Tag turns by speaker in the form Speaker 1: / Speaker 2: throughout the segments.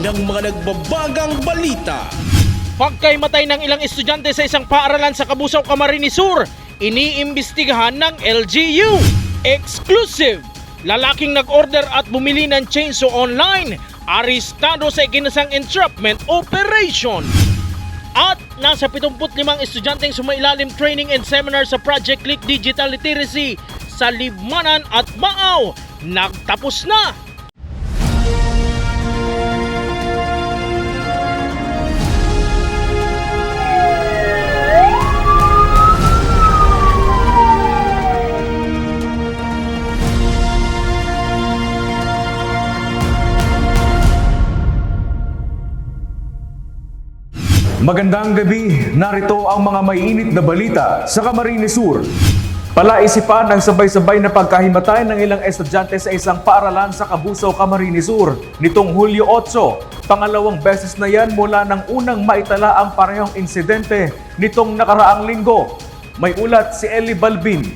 Speaker 1: ng mga nagbabagang balita.
Speaker 2: Pagkaimatay ng ilang estudyante sa isang paaralan sa Cabusao, Camarines Sur, iniimbestigahan ng LGU. Exclusive! Lalaking nag-order at bumili ng chainsaw online, arestado sa ikinasang entrapment operation. At nasa 75 estudyanteng sumailalim training and seminar sa Project Click Digital Literacy sa Libmanan at Baaw, nagtapos na!
Speaker 3: Magandang gabi, narito ang mga maiinit na balita sa Camarines Sur. Palaisipan ang sabay-sabay na pagkahimatay ng ilang estudyante sa isang paaralan sa Cabusao, Camarines Sur nitong Hulyo 8. Pangalawang beses na yan mula nang unang maitala ang parehong insidente nitong nakaraang linggo. May ulat si Eli Balbin.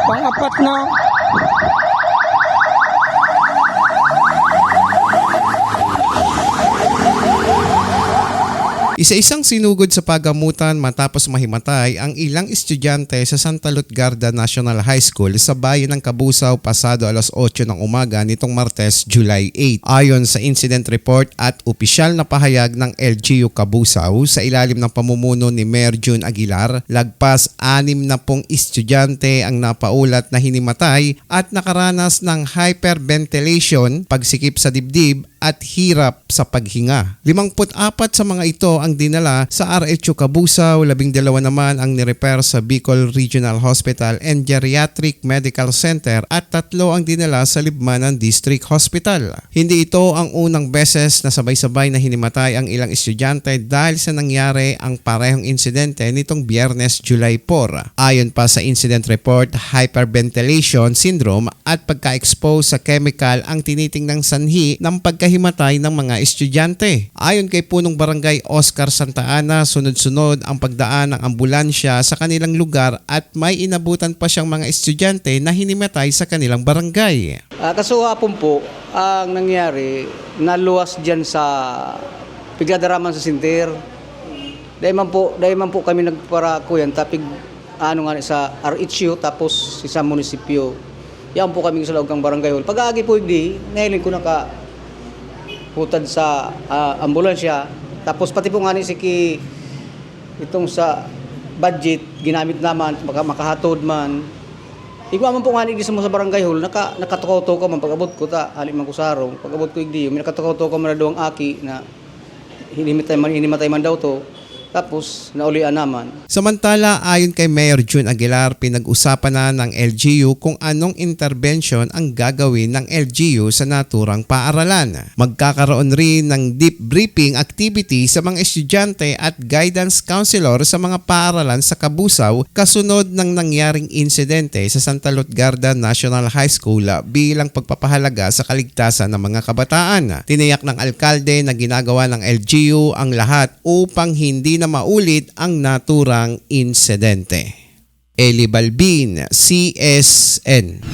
Speaker 4: Pangapat na.
Speaker 5: Isa-isang sinugod sa pagamutan matapos mahimatay ang ilang estudyante sa Santa Lutgarda National High School sa bayan ng Cabusao pasado alas 8 ng umaga nitong Martes, July 8. Ayon sa incident report at opisyal na pahayag ng LGU Cabusao sa ilalim ng pamumuno ni Mayor June Aguilar, lagpas 60 estudyante ang napaulat na hinimatay at nakaranas ng hyperventilation, pagsikip sa dibdib at hirap sa paghinga. 54 sa mga ito ang dinala sa RHU Cabusao, 12 naman ang nirepair sa Bicol Regional Hospital and Geriatric Medical Center at 3 ang dinala sa Libmanan District Hospital. Hindi ito ang unang beses na sabay-sabay na hinimatay ang ilang estudyante dahil sa nangyari ang parehong insidente nitong Biyernes, July 4. Ayon pa sa incident report, hyperventilation syndrome at pagka-expose sa chemical ang tinitingnang sanhi ng pagkahimatay ng mga estudyante. Ayon kay punong barangay Oscar Santa Ana, sunod-sunod ang pagdaan ng ambulansya sa kanilang lugar at may inabutan pa siyang mga estudyante na hinimatay sa kanilang barangay.
Speaker 4: Kaso hapon po, ang nangyari, naluwas dyan sa Pigladaraman sa Sinter. Dahil man po kami nagparakuyan, tapig sa RHU, tapos sa munisipyo. Yan po kami sa loob ng barangay hall. Pag-aagi po hindi, ngayon ko putad sa ambulansya. Tapos pati po nga ni itong sa budget, ginamit naman, makahatod man. Igwa man po nga ni sa barangay hall, nakatukaw-tukaw man pag-abot ko halim man ko sarong. Pag-abot ko igdi, may nakatukaw-tukaw man na doang aki na hinimatay man daw to. Tapos, naulian naman.
Speaker 5: Samantala, ayon kay Mayor June Aguilar, pinag-usapan na ng LGU kung anong intervention ang gagawin ng LGU sa naturang paaralan. Magkakaroon rin ng deep briefing activity sa mga estudyante at guidance counselor sa mga paaralan sa Cabusao kasunod ng nangyaring insidente sa Santa Lutgarda National High School bilang pagpapahalaga sa kaligtasan ng mga kabataan. Tiniyak ng alkalde na ginagawa ng LGU ang lahat upang hindi na maulit ang naturang insidente. Eli Balbin, CSN.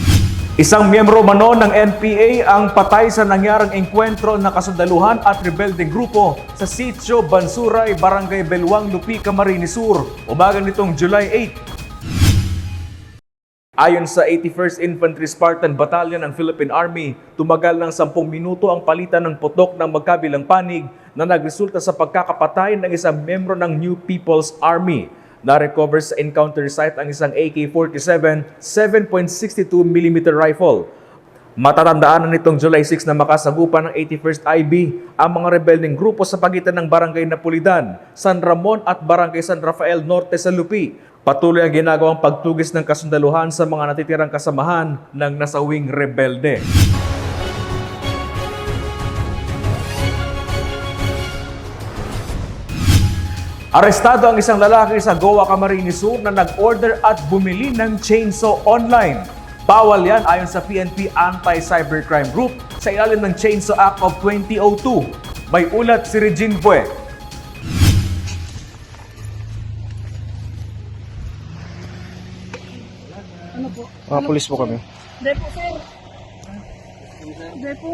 Speaker 3: Isang miyembro mano ng NPA ang patay sa nangyaring engkwentro ng kasundaluhan at rebeldeng grupo sa Sitio Bansuray, Barangay Belwang, Lupi, Camarines Sur, umaga nitong July 8. Ayon sa 81st Infantry Spartan Battalion ng Philippine Army, tumagal ng 10 minuto ang palitan ng putok ng magkabilang panig na nagresulta sa pagkakapatay ng isang membro ng New People's Army. Na-recover sa encounter site ang isang AK-47 7.62mm rifle. Matatandaan na nitong July 6 na makasagupan ng 81st IB ang mga rebeldeng grupo sa pagitan ng Barangay Napolitan, San Ramon at Barangay San Rafael Norte sa Lupi. Patuloy ang ginagawang pagtugis ng kasundaluhan sa mga natitirang kasamahan ng nasawing rebelde. Arestado ang isang lalaki sa Goa, Camarines Sur na nag-order at bumili ng chainsaw online. Bawal yan ayon sa PNP Anti-Cybercrime Group sa ilalim ng Chainsaw Act of 2002. May ulat si Regine Pue.
Speaker 6: Pulis po kami.
Speaker 7: Hindi po, sir. Hindi po.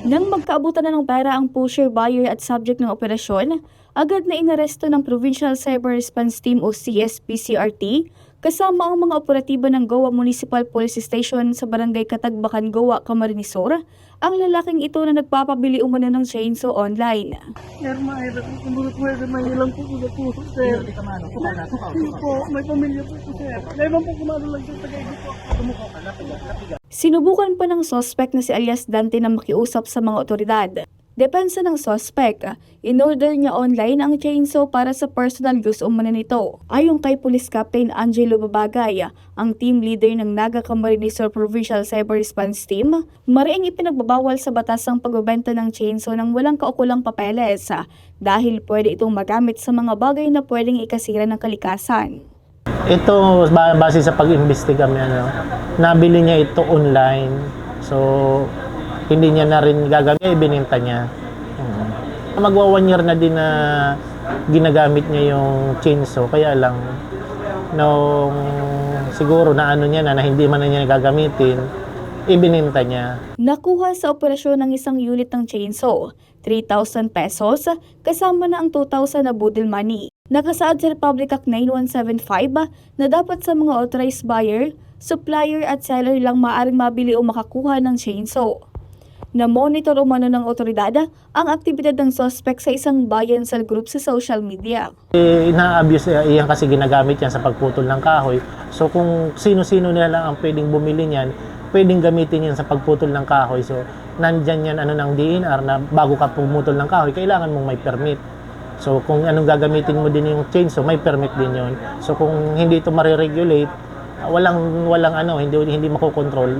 Speaker 6: Nang magkaabutan na ng pera ang pusher, buyer at subject ng operasyon, agad na inaresto ng Provincial Cyber Response Team o CSP-CRT kasama ang mga operatiba ng Goa Municipal Police Station sa Barangay Katagbakan, Goa, Camarines Sur, ang lalaking ito na nagpapabili umano ng chainsaw online.
Speaker 7: Sir, mahirap. Kumulot mo, sir. Mahilang po ko na puso, sir. Hindi po, may pamilya po po, sir. Layman po kumano lang, sir. Tagay po. Tumukha ka, lapiga.
Speaker 6: Sinubukan pa ng suspect na si alias Dante na makiusap sa mga otoridad. Depensa ng suspect, in-order niya online ang chainsaw para sa personal use umano nito. Ayon kay Police Captain Angelo Babagay, ang team leader ng Naga Camarines Sur Provincial Cyber Response Team, mariing ipinagbabawal sa batas ang pagbebenta ng chainsaw ng walang kaukulang papeles dahil pwede itong magamit sa mga bagay na pwedeng ikasira ng kalikasan.
Speaker 8: Ito, base sa pag-imbestiga niya, nabili niya ito online. So, hindi niya na rin gagamit, ibininta niya. Magwa 1 year na din na ginagamit niya yung chainsaw. Kaya lang, nung siguro na ano niya na hindi man na niya gagamitin, ibininta niya.
Speaker 6: Nakuha sa operasyon ng isang unit ng chainsaw, 3,000 pesos, kasama na ang 2,000 na budil money. Nakasaad sa Republic Act 9175 na dapat sa mga authorized buyer, supplier at seller lang maaaring mabili o makakuha ng chainsaw. Na-monitor umano ng otoridad ang aktibidad ng suspect sa isang bayan cell group sa social media.
Speaker 8: Ina-abuse iyan kasi ginagamit yan sa pagputol ng kahoy. So kung sino-sino na lang ang pwedeng bumili niyan, pwedeng gamitin yan sa pagputol ng kahoy. So nandyan yan ng DNR na bago ka pumutol ng kahoy, kailangan mong may permit. So kung anong gagamitin mo din yung chainsaw, may permit din yon. So kung hindi ito mariregulate, hindi makokontrol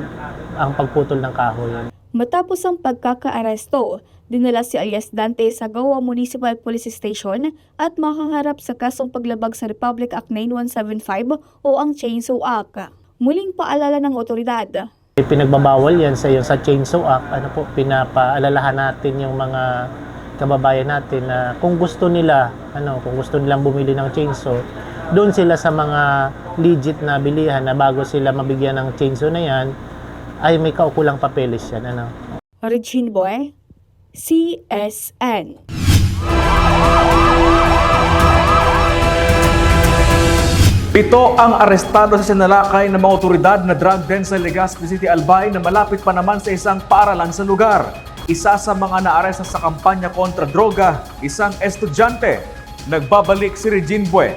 Speaker 8: ang pagputol ng kahoy.
Speaker 6: Matapos ang pagkakaaresto, dinala si alias Dante sa Goa Municipal Police Station at makaharap sa kasong paglabag sa Republic Act 9175 o ang Chainsaw Act. Muling paalala ng otoridad.
Speaker 8: Pinagbabawal yan sa Chainsaw Act. Pinapaalalahan natin yung mga kababayan natin na kung gusto nilang bumili ng chainsaw, doon sila sa mga legit na bilihan na bago sila mabigyan ng chainsaw na yan, ay may kaukulang papeles yan.
Speaker 6: Regine Boy, CSN.
Speaker 3: Pito ang arestado sa sinalakay ng mga otoridad na drug den sa Legazpi City, Albay na malapit pa naman sa isang paaralan sa lugar. Isa sa mga naaresta sa kampanya kontra droga, isang estudyante. Nagbabalik si Regine Boy.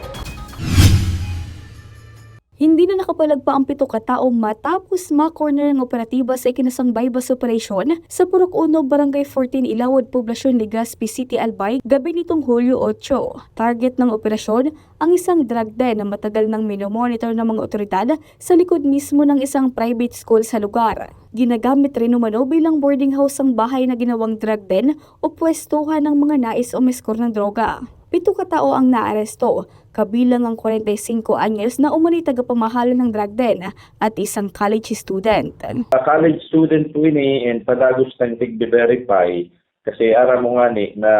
Speaker 6: Hindi na nakapalagpa ang 7 kataong matapos ma-corner ng operatiba sa ikinasang bypass operation sa Purok 1, Barangay 14, Ilawod, Poblasyon, Legazpi City, Albay, gabi nitong Hulyo 8. Target ng operasyon ang isang drug den na matagal nang minomonitor ng mga otoridad sa likod mismo ng isang private school sa lugar. Ginagamit rin umano bilang boarding house ang bahay na ginawang drug den o pwestuhan ng mga nais o meskor ng droga. 7 katao ang naaresto, kabilang ang 45 anyos na umano'y tagapamahala ng drug den at isang college student.
Speaker 9: College student po ini and padagos ng tig-verify kasi aram mo nga ni na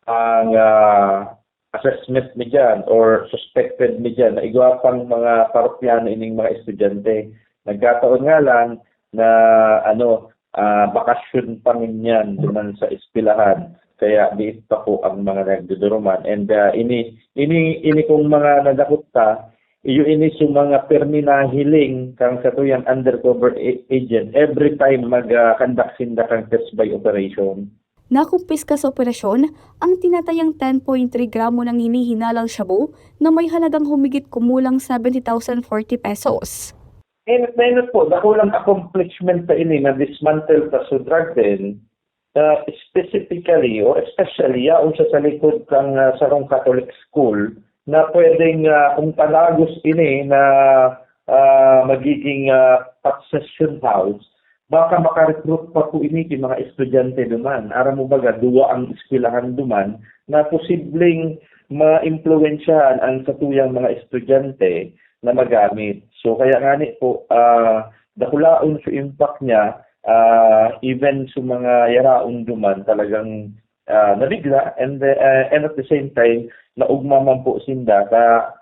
Speaker 9: ang assessment ni dyan or suspected ni dyan na igwapang mga parokyano ining mga estudyante. Nagkataon nga lang na bakasyon pa yan duman sa eskwelahan. Kaya diit pa po ang mga nagduduruman. And ini kung mga nadakot ta, ini sa mga permi na hiling kang katuyan undercover agent every time mag-conduct sinda kang test by operation.
Speaker 6: Nakumpiska sa operasyon ang tinatayang 10.3 gramo ng hinihinalang shabu na may halagang humigit kumulang 70,040 pesos.
Speaker 9: Meron po, dakulang accomplishment pa ini na dismantle pa sa drug den. Specifically or especially yaon siya sa likod ng Sarong Catholic School na pwedeng kung palagos ini na magiging session house, baka makarecruit pa po ini yung mga estudyante duman. Aram mo baga, duwa ang eskwelahan duman na posibleng ma-impluwensyahan ang satuyang mga estudyante na magamit. So kaya nga po, dakulaon sa impact niya, even sa mga yaraon duman talagang nabigla and at the same time naugma man po sinda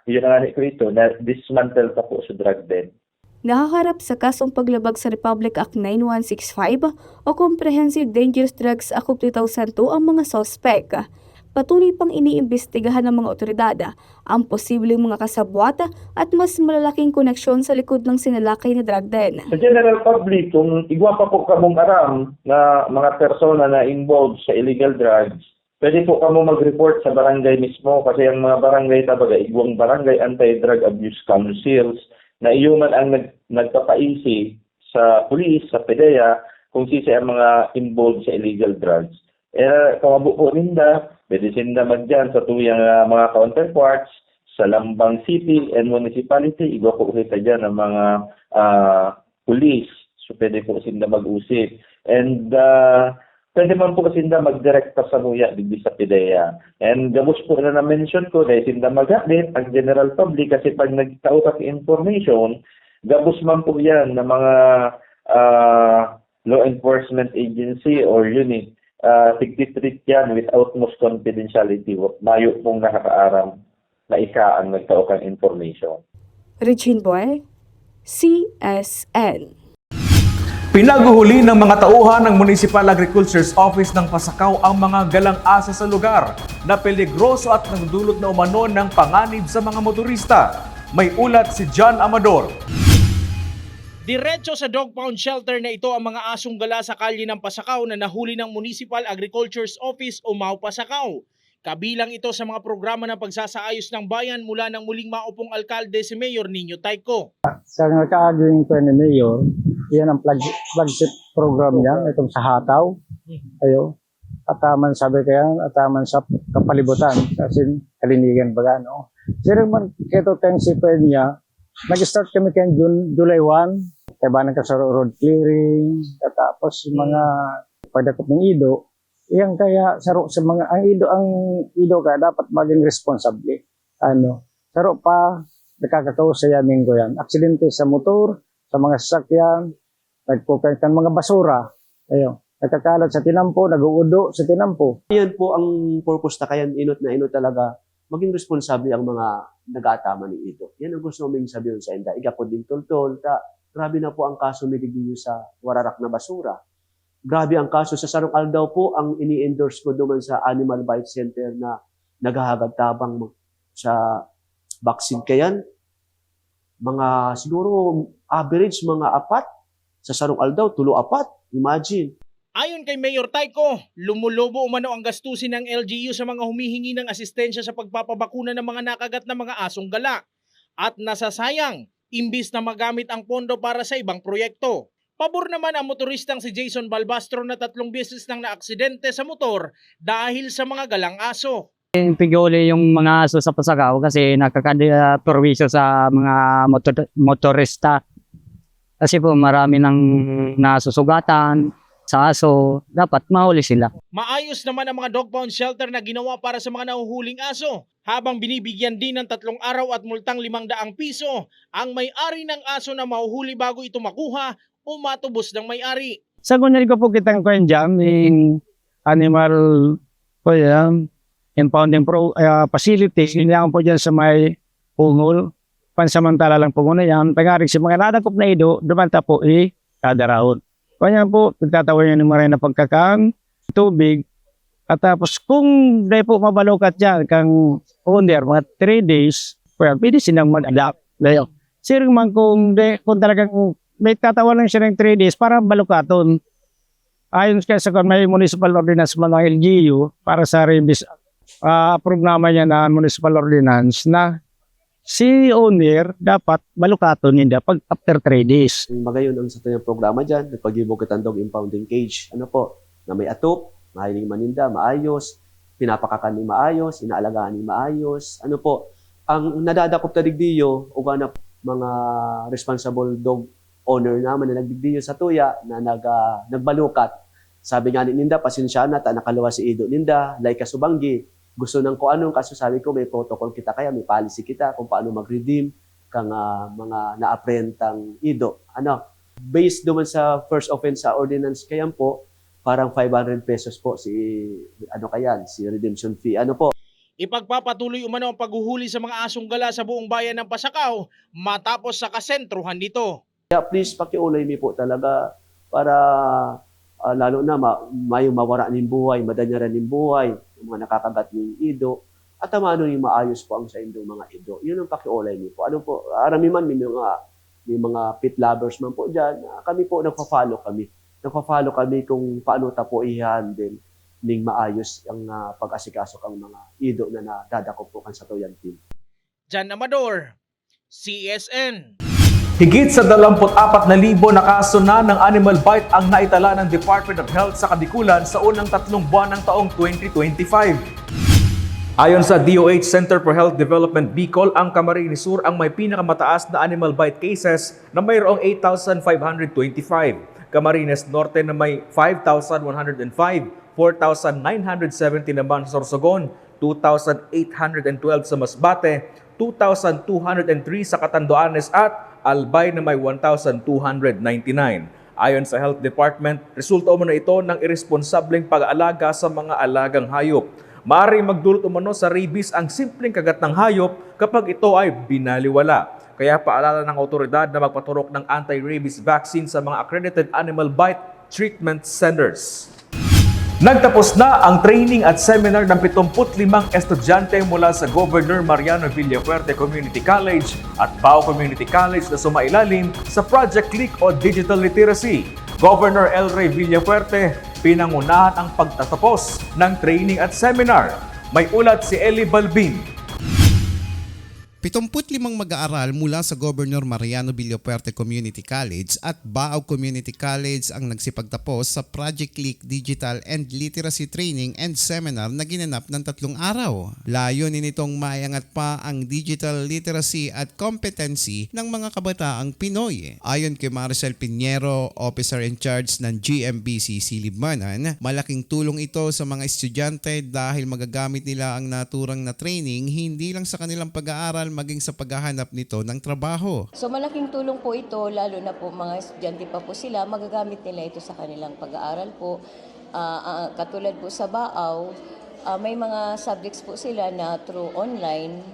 Speaker 9: yun nga ko ito na dismantle pa po sa drug den.
Speaker 6: nahaharap sa kasong paglabag sa Republic Act 9165 o Comprehensive Dangerous Drugs Act of 2002 ang mga sospek. Patuloy pang iniimbestigahan ng mga otoridad ang posibleng mga kasabwat at mas malalaking koneksyon sa likod ng sinalakay na drug den.
Speaker 9: Sa general public, kung igwa pa po kamong aram na mga persona na involved sa illegal drugs, pwede po kamo mag-report sa barangay mismo kasi ang mga barangay tabaga, igwang barangay anti-drug abuse councils na iyo man ang nagpapaisi sa pulis, sa PDEA, kung sisi ang mga involved sa illegal drugs. Kamabo po ninda, pwede sinda magdyan sa tuyang mga counterparts sa Lambang City and Municipality. Igwa po kita dyan ng mga police. So pwede po sinda mag-usip. And pwede man po sinda mag-direkta sa nuya digdi sa PDEA. And gabos po na na-mention ko dahil sinda mag-update ang general public kasi pag nagtautak information, gabos man po yan ng mga law enforcement agency or unit. Tigtitreat yan with utmost confidentiality. Mayo pong nakakaaram na ika ang nagtaokang information.
Speaker 6: Regine Boy, CSN.
Speaker 3: Pinaguhuli ng mga tauhan ng Municipal Agriculture's Office ng Pasakaw ang mga galang asa sa lugar na peligroso at nagdulot na umano ng panganib sa mga motorista. May ulat si John Amador.
Speaker 2: Diretso sa dog pound shelter na ito ang mga asong gala sa kalye ng Pasakaw na nahuli ng Municipal Agriculture's Office o MAU Pasakaw. Kabilang ito sa mga programa ng pagsasaayos ng bayan mula ng muling maupong alkalde si Mayor Nino Tayco.
Speaker 10: Sa nakaaging ko ni Mayor, yan ang flagship program niya, itong sa Hataw. Ayo. Ataman sabi kaya, ataman sa kapalibutan, kasi kalinigan baga, no? Sirang man, ito tensipen niya, nag-start kami kaya July 1, kaya ba sa road clearing, tapos mga pagdakop ng ido, yan kaya saro sa mga, ang ido ka dapat maging responsable. Saro pa, nakakataw sa yamin ko yan. Aksidente sa motor, sa mga sasakyan, nagpupunta ng mga basura, nagkakalat sa tinampo, nag-uudo sa tinampo.
Speaker 11: Yan po ang purpose na kaya inot na inot talaga, maging responsable ang mga nag-aatama ni ito. Yan ang gusto namin sabihin sa inda. Iga po din tol-tol, grabe na po ang kaso niligyo sa wararak na basura. Grabe ang kaso sa Sarong Aldaw po ang ini-endorse ko doon sa Animal Bite Center na naghahagad tabang sa vaccine kayan. Mga siguro average mga 4 sa Sarong Aldaw, 3-4. Imagine.
Speaker 2: Ayon kay Mayor Tayco, lumulobo umano ang gastusin ng LGU sa mga humihingi ng asistensya sa pagpapabakuna ng mga nakagat na mga asong gala at nasasayang imbis na magamit ang pondo para sa ibang proyekto. Pabor naman ang motoristang si Jason Balbastro na 3 beses nang naaksidente sa motor dahil sa mga galang aso.
Speaker 10: Piguli yung mga aso sa Pasakaw kasi nakakaperwisyo sa mga motorista. Kasi po marami nang nasusugatan sa aso, dapat mahuli sila.
Speaker 2: Maayos naman ang mga dog pound shelter na ginawa para sa mga nahuhuling aso, habang binibigyan din ng 3 araw at multang 500 piso ang may-ari ng aso na mahuhuli bago ito makuha o matubos ng may-ari.
Speaker 10: Sa kunyari ko po kitang kwen dyan, yung animal impounding facility, hindi po dyan sa may pungol, pansamantala lang po muna yan, pag-arig sa mga nadakop na ido, dumanta po kada round. Kanya po, nagtatawa niya ng maray na pagkakaan, tubig, at tapos kung di po mabalukat dyan, kang owner, mga 3 days, well, pwede silang mag-adapt. Sir man kung talagang may tatawa lang siya ng 3 days, para balukaton. Ayon sa may municipal ordinance mga LGU, para sa approve naman niya na municipal ordinance na si owner dapat balukaton ninda pag after 3 days.
Speaker 11: Magayon ang sa tayong programa dyan, nagpag-ibog kitandong impounding cage. Na may atop, mahiling maninda, maayos, pinapakakan ni maayos, inaalagaan ni maayos. Ang nadadakop na digdiyo, o na mga responsible dog owner naman na nagdigdiyo sa tuya, na nagbalukat. Sabi nga ni Ninda, pasensya na, nakalawa si Ido Ninda, like kasubanggi, gusto ng kung anong kaso, sabi ko may protocol kita kaya, may policy kita kung paano mag-redeem kang mga na-apprentang ido. Based naman sa first offense sa ordinance kaya po, parang 500 pesos po si redemption fee.
Speaker 2: Ipagpapatuloy umano ang paghuhuli sa mga asong gala sa buong bayan ng Pasakaw matapos sa kasentruhan nito.
Speaker 11: Kaya please pakiulay mi po talaga para lalo na may mawara ning buhay, madanyaran ning buhay, yung mga nakakagat ning ido, at tamano yung maayos po ang sa indong mga ido. Yun ang pakiulay mi po. Ano po, arami man may mga pet lovers man po dyan, kami po nagpa-follow kami. Nagpa-follow kami kung paano ta po i-handle ning maayos ang pag-asikaso ang mga ido na nadadakop po kan sa Toyan Team.
Speaker 2: Jan Amador, CSN.
Speaker 3: Higit sa 24,000 na kaso na ng animal bite ang naitala ng Department of Health sa Kabikulan sa unang 3 buwan ng taong 2025. Ayon sa DOH Center for Health Development Bicol, ang Camarines Sur ang may pinakamataas na animal bite cases na mayroong 8,525. Camarines Norte na may 5,105, 4,970 naman sa Sorsogon, 2,812 sa Masbate, 2,203 sa Catanduanes at Albay na may 1,299. Ayon sa Health Department, resulta umano ito ng irresponsableng pag-aalaga sa mga alagang hayop. Maaari magdulot umano sa rabies ang simpleng kagat ng hayop kapag ito ay binaliwala. Kaya paalala ng otoridad na magpaturok ng anti-rabies vaccine sa mga accredited animal bite treatment centers. Nagtapos na ang training at seminar ng 75 estudyante mula sa Governor Mariano Villafuerte Community College at Bao Community College na sumailalim sa Project Click o Digital Literacy. Governor El Rey Villafuerte pinangunahan ang pagtatapos ng training at seminar. May ulat si Eli Balbin.
Speaker 5: 75 mag-aaral mula sa Governor Mariano Villafuerte Community College at Bao Community College ang nagsipagtapos sa Project Click Digital and Literacy Training and Seminar na ginanap ng 3 araw. Layunin nitong maiangat pa ang digital literacy at competency ng mga kabataang Pinoy. Ayon kay Maricel Pinheiro, Officer in Charge ng GMBC Silibmanan, malaking tulong ito sa mga estudyante dahil magagamit nila ang naturang na training hindi lang sa kanilang pag-aaral maging sa paghahanap nito ng trabaho.
Speaker 12: So malaking tulong po ito, lalo na po mga estudyante pa po sila, magagamit nila ito sa kanilang pag-aaral po. Katulad po sa Baaw, may mga subjects po sila na through online.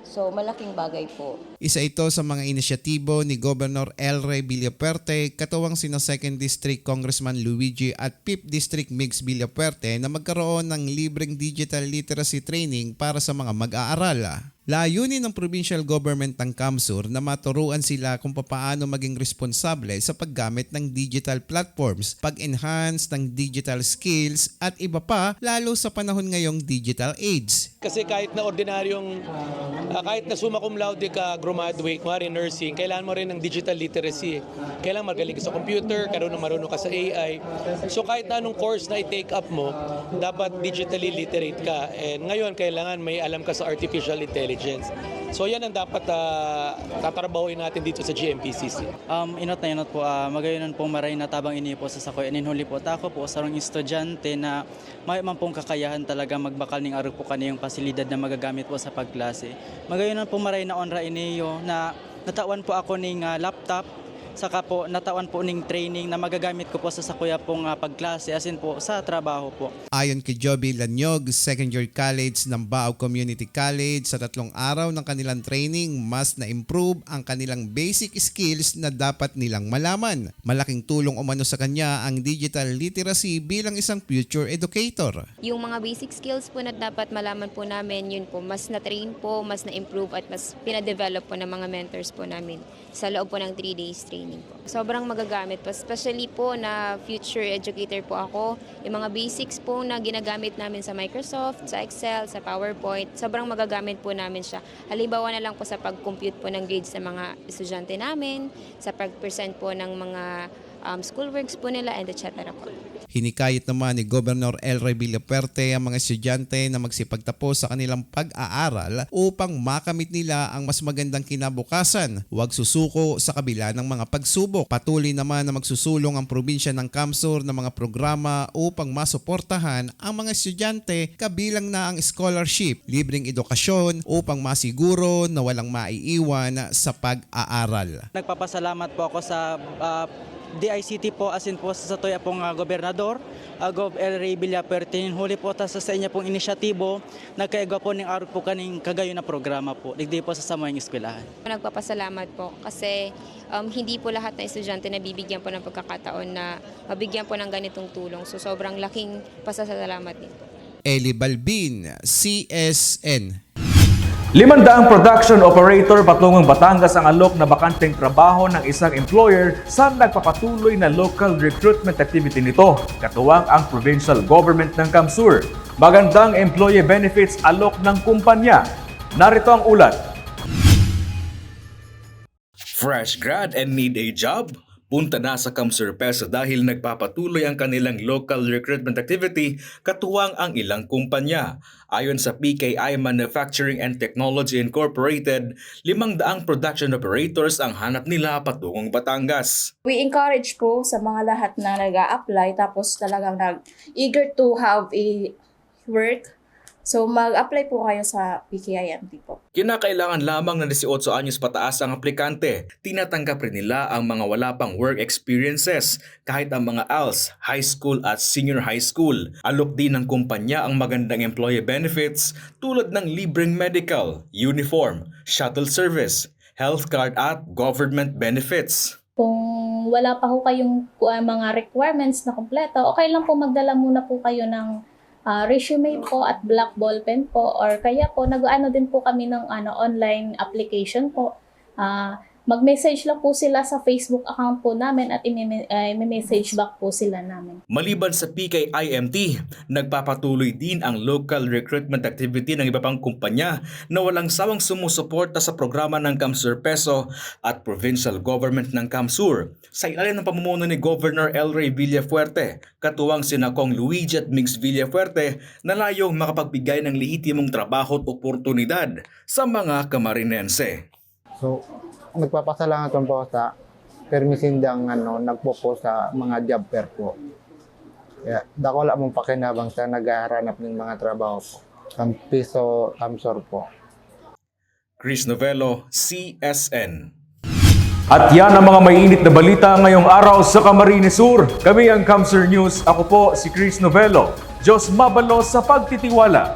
Speaker 12: So malaking bagay po.
Speaker 5: Isa ito sa mga inisyatibo ni Governor El Rey Villafuerte, katuwang sina 2nd District Congressman Luigi at 5th District Migs Villafuerte na magkaroon ng libreng digital literacy training para sa mga mag-aaral. Layunin ng provincial government ng Kamsur na maturuan sila kung paano maging responsable sa paggamit ng digital platforms, pag-enhance ng digital skills at iba pa lalo sa panahon ngayong digital age.
Speaker 13: Kasi kahit na ordinaryong, kahit na summa cum laude ka, graduate, kumari nursing, kailangan mo rin ng digital literacy. Kailangan magaling ka sa computer, marunong ka sa AI. So kahit na anong course na i-take up mo, dapat digitally literate ka. And ngayon, kailangan may alam ka sa artificial intelligence. So yan ang dapat tatrabahuin natin dito sa GMPCC.
Speaker 14: Inot po, magayon po maray na tabang ini po sa sakoy. Aninhuli po, tako po sarong estudyante na may man pong kakayahan talaga magbakal ning arog po kaniyong pasilidad na magagamit po sa pagklase. Magayon po maray na onra iniyo na natawan po ako ning laptop, saka po natawan po ning training na magagamit ko po sa sakuya pong pagklase asin po sa trabaho po.
Speaker 5: Ayon kay Joby Lanyog, second year college ng Bao Community College, sa 3 araw ng kanilang training, mas na-improve ang kanilang basic skills na dapat nilang malaman. Malaking tulong umano sa kanya ang digital literacy bilang isang future educator.
Speaker 15: Yung mga basic skills po na dapat malaman po namin, yun po, mas na-train po, mas na-improve at mas pina-develop po ng mga mentors po namin sa loob po ng 3 days training po. Sobrang magagamit po, especially po na future educator po ako. Yung mga basics po na ginagamit namin sa Microsoft, sa Excel, sa PowerPoint, sobrang magagamit po namin siya. Halimbawa na lang po sa pag-compute po ng grades ng mga estudyante namin, sa pag-present po ng mga schoolworks po nila, and etc. po.
Speaker 5: Hinikayat naman ni Governor El Rey Villafuerte ang mga estudyante na magsipagtapos sa kanilang pag-aaral upang makamit nila ang mas magandang kinabukasan. Huwag susuko sa kabila ng mga pagsubok. Patuloy naman na magsusulong ang probinsya ng Kamsur ng mga programa upang masuportahan ang mga estudyante, kabilang na ang scholarship, libreng edukasyon upang masiguro na walang maiiwan sa pag-aaral.
Speaker 14: Nagpapasalamat po ako sa DICT po asin po sa toya pong gobernador, Gov. El Rey Villafuerte, huli po ta sa inyo pong inisyatibo, nagkaigwa po ng araw po kaning kagayon na programa po, digdi po sa samoyang eskwelahan.
Speaker 15: Nagpapasalamat po kasi hindi po lahat ng estudyante na bibigyan po ng pagkakataon na mabigyan po ng ganitong tulong. So sobrang laking pasasalamat din po.
Speaker 5: Eli Balbin, CSN.
Speaker 3: 500 production operator patungong Batangas ang alok na bakanteng trabaho ng isang employer sa nagpapatuloy na local recruitment activity nito, katuwang ang provincial government ng Kamsur. Magandang employee benefits alok ng kumpanya. Narito ang ulat.
Speaker 16: Fresh grad and need a job? Punta na sa Kamsur PESO dahil nagpapatuloy ang kanilang local recruitment activity katuwang ang ilang kumpanya. Ayon sa PKI Manufacturing and Technology Incorporated, 500 production operators ang hanap nila patungong Batangas.
Speaker 17: We encourage po sa mga lahat na nag-a-apply tapos talagang eager to have a work. So mag-apply po kayo sa PKIMT po.
Speaker 16: Kinakailangan lamang ng 18 anyos pataas ang aplikante. Tinatanggap rin nila ang mga wala pang work experiences kahit ang mga ALS, high school at senior high school. Alok din ng kumpanya ang magandang employee benefits tulad ng libreng medical, uniform, shuttle service, health card at government benefits.
Speaker 18: Kung wala pa ho kayong mga requirements na kompleto, okay lang po magdala muna po kayo ng resume po at black ballpen po, or kaya po nag-ano din po kami ng online application po. Mag-message lang po sila sa Facebook account po namin at i-message back po sila namin.
Speaker 16: Maliban sa PKIMT, nagpapatuloy din ang local recruitment activity ng iba pang kumpanya na walang sawang sumusuporta sa programa ng Kamsur PESO at provincial government ng Kamsur. Sa ilalim ng pamumuno ni Governor El Rey Villafuerte, katuwang sina Kong Luigi at Migs Villafuerte na layong makapagbigay ng lehitimong trabaho at oportunidad sa mga Camarinense.
Speaker 19: So, nagpapasalamat po sa permisindang nagpo sa mga job fair po. Kaya dako wala mong pakinabang sa naghahanap ng mga trabaho po. Kamsur po.
Speaker 16: Chris Novello, CSN.
Speaker 3: At yan ang mga mainit na balita ngayong araw sa Camarines Sur. Kami ang Kamsur News. Ako po si Chris Novello. Diyos mabalo sa pagtitiwala.